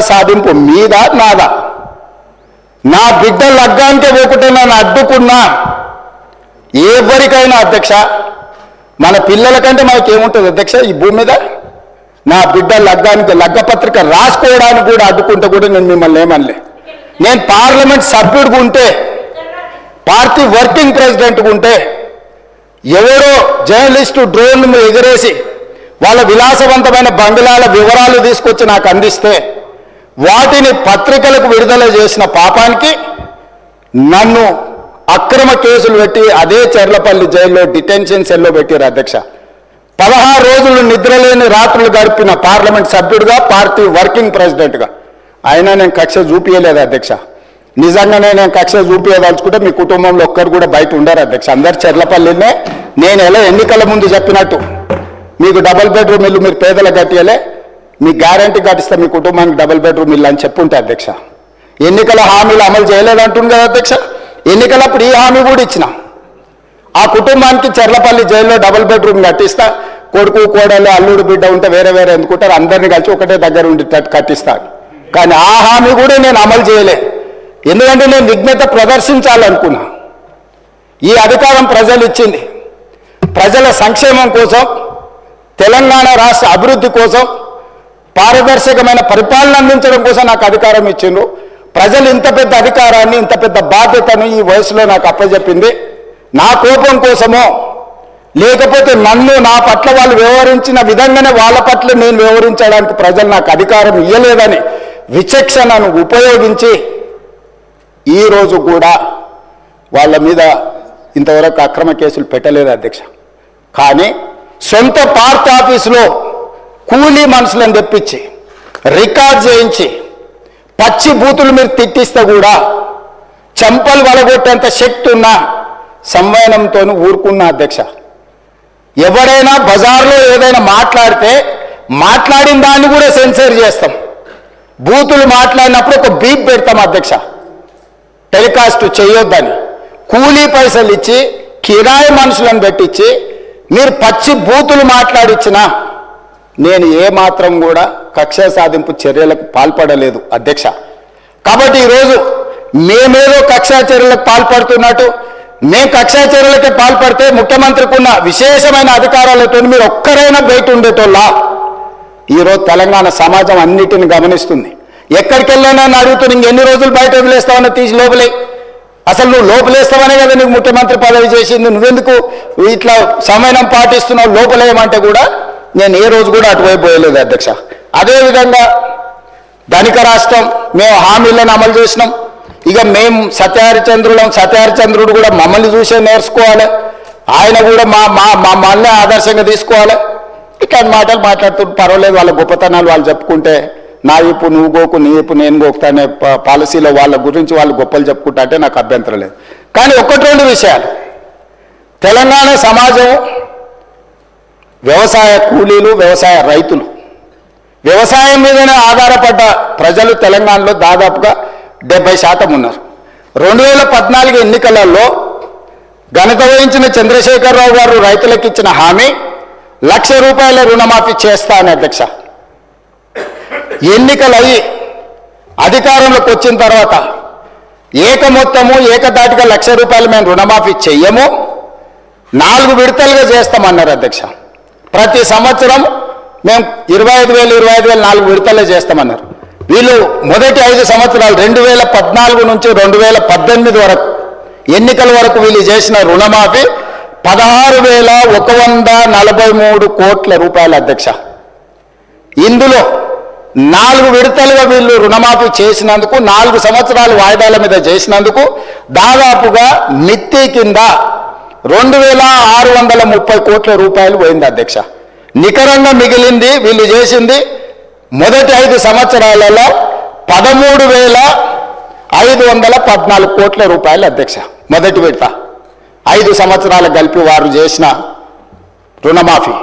సాధింపు మీద నాదా? నా బిడ్డ లగ్గానికే పోకుంటే నన్ను అడ్డుకున్నా ఎవరికైనా అధ్యక్ష, మన పిల్లల కంటే మనకేముంటుంది అధ్యక్ష ఈ భూమి మీద? నా బిడ్డ లగ్గానికి లగ్గపత్రిక రాసుకోవడానికి కూడా అడ్డుకుంటే కూడా నేను మిమ్మల్ని ఏమనలే. నేను పార్లమెంట్ సభ్యుడిగా ఉంటే, పార్టీ వర్కింగ్ ప్రెసిడెంట్గా ఉంటే, ఎవరో జర్నలిస్టు డ్రోన్లు ఎగరేసి వాళ్ళ విలాసవంతమైన బంగ్లాల వివరాలు తీసుకొచ్చి నాకు అందిస్తే వాటిని పత్రికలకు విడుదల చేసిన పాపానికి నన్ను అక్రమ కేసులు పెట్టి అదే చెర్లపల్లి జైల్లో డిటెన్షన్ సెల్లో పెట్టారు అధ్యక్ష. 16 రోజులు నిద్రలేని రాత్రులు గడిపిన పార్లమెంట్ సభ్యుడిగా, పార్టీ వర్కింగ్ ప్రెసిడెంట్గా అయినా నేను కక్ష చూపించలేదు అధ్యక్ష. నిజంగానే నేను కక్ష చూపించదలుచుకుంటే మీ కుటుంబంలో ఒక్కరు కూడా బయట ఉండరు అధ్యక్ష. అందరు చెర్లపల్లినే. నేను ఎలా ఎన్నికల ముందు చెప్పినట్టు మీకు డబుల్ బెడ్రూమ్ ఇల్లు మీరు పేదలకు కట్టియలే, మీ గ్యారంటీ కట్టిస్తే మీ కుటుంబానికి డబుల్ బెడ్రూమ్ ఇల్లు అని చెప్పుంటే అధ్యక్ష. ఎన్నికల హామీలు అమలు చేయలేదంటుంది కదా అధ్యక్ష. ఎన్నికలప్పుడు ఈ హామీ కూడా ఇచ్చిన. ఆ కుటుంబానికి చెర్లపల్లి జైల్లో డబుల్ బెడ్రూమ్ కట్టిస్తా, కొడుకు కోడలు అల్లుడు బిడ్డ ఉంటే వేరే వేరే ఎందుకుంటారు, అందరినీ కలిసి ఒకటే దగ్గర ఉండేటట్టు కట్టిస్తాను. కానీ ఆ హామీ కూడా నేను అమలు చేయలే. ఎందుకంటే నేను విఘ్నత ప్రదర్శించాలనుకున్నా. ఈ అధికారం ప్రజలు ఇచ్చింది ప్రజల సంక్షేమం కోసం, తెలంగాణ రాష్ట్ర అభివృద్ధి కోసం, పారదర్శకమైన పరిపాలన అందించడం కోసం నాకు అధికారం ఇచ్చిండ్రు. ప్రజలు ఇంత పెద్ద అధికారాన్ని, ఇంత పెద్ద బాధ్యతను ఈ వయసులో నాకు అప్పచెప్పింది నా కోపం కోసమో, లేకపోతే నన్ను నా పట్ల వాళ్ళు వ్యవహరించిన విధంగానే వాళ్ళ పట్ల నేను వ్యవహరించడానికి ప్రజలు నాకు అధికారం ఇవ్వలేదని విచక్షణను ఉపయోగించి ఈరోజు కూడా వాళ్ళ మీద ఇంతవరకు అక్రమ కేసులు పెట్టలేదు అధ్యక్ష. కానీ సొంత పార్టీ ఆఫీసులో కూలీ మనుషులను తెప్పించి రికార్డ్ చేయించి పచ్చి బూతులు మీరు తిట్టిస్తే కూడా చెంపలు వలగొట్టేంత శక్తి ఉన్న సంవయనంతో ఊరుకున్న అధ్యక్ష. ఎవరైనా బజార్లో ఏదైనా మాట్లాడితే మాట్లాడిన దాన్ని కూడా సెన్సర్ చేస్తాం. బూతులు మాట్లాడినప్పుడు ఒక బీప్ పెడతాం అధ్యక్ష, టెలికాస్ట్ చేయొద్దని. కూలీ పైసలు ఇచ్చి కిరాయి మనుషులను పెట్టించి మీరు పచ్చి బూతులు మాట్లాడిచ్చినా నేను ఏమాత్రం కూడా కక్ష సాధింపు చర్యలకు పాల్పడలేదు అధ్యక్ష. కాబట్టి ఈరోజు మేమేదో కక్షా చర్యలకు పాల్పడుతున్నట్టు, మేము కక్షా చర్యలకే పాల్పడితే ముఖ్యమంత్రికి ఉన్న విశేషమైన అధికారాలతో మీరు ఒక్కరైనా బయట ఉండేటోళ్ళ? ఈరోజు తెలంగాణ సమాజం అన్నిటిని గమనిస్తుంది. ఎక్కడికి వెళ్ళానని అడుగుతుంది, ఇంకెన్ని రోజులు బయట వదిలేస్తావని తీసి లోపలే. అసలు నువ్వు లోపలేస్తావనే కదా నీకు ముఖ్యమంత్రి పదవి చేసింది, నువ్వెందుకు ఇట్లా సమయం పాటిస్తున్నావు లోపలేయమంటే కూడా నేను ఏ రోజు కూడా అటువైపు పోయలేదు అధ్యక్ష. అదేవిధంగా ధనిక రాష్ట్రం, మేము హామీలను అమలు చేసినాం. ఇక మేము సత్యహరిచంద్రుడు కూడా మమ్మల్ని చూసే నేర్చుకోవాలి, ఆయన కూడా మమ్మల్ని ఆదర్శంగా తీసుకోవాలి. ఇట్లాంటి మాటలు మాట్లాడుతూ పర్వాలేదు, వాళ్ళ గొప్పతనాలు వాళ్ళు చెప్పుకుంటే నా ఇప్పు నువ్వు గోకు, నీ ఇప్పు నేను గోకుతానే పాలసీలో వాళ్ళ గురించి వాళ్ళు గొప్పలు చెప్పుకుంటా అంటే నాకు అభ్యంతరం లేదు. కానీ ఒకటి రెండు విషయాలు, తెలంగాణ సమాజం వ్యవసాయ కూలీలు, వ్యవసాయ రైతులు, వ్యవసాయం మీదనే ఆధారపడ్డ ప్రజలు తెలంగాణలో దాదాపుగా 70% ఉన్నారు. 2014 ఎన్నికలలో ఘనత వహించిన చంద్రశేఖరరావు గారు రైతులకు ఇచ్చిన హామీ ₹1,00,000 రుణమాఫీ చేస్తా అని అధ్యక్ష. ఎన్నికలయ్యి అధికారంలోకి వచ్చిన తర్వాత ఏకదాటిగా ₹1,00,000 మేము రుణమాఫీ చెయ్యము, 4 విడతలుగా చేస్తామన్నారు అధ్యక్ష. ప్రతి సంవత్సరం మేము 25,000 4 విడతలే చేస్తామన్నారు. వీళ్ళు మొదటి 5 సంవత్సరాలు 2014 నుంచి 2018 వరకు ఎన్నికల వరకు వీళ్ళు చేసిన రుణమాఫీ ₹16,143 కోట్ల అధ్యక్ష. ఇందులో 4 విడతలుగా వీళ్ళు రుణమాఫీ చేసినందుకు, 4 సంవత్సరాలు వాయిదాల మీద చేసినందుకు దాదాపుగా మిత్తి కింద ₹2,630 కోట్ల పోయింది అధ్యక్ష. నికరంగా మిగిలింది వీళ్ళు చేసింది మొదటి 5 సంవత్సరాలలో ₹13,514 కోట్ల అధ్యక్ష. మొదటి విడత 5 సంవత్సరాలు కలిపి వారు చేసిన రుణమాఫీ.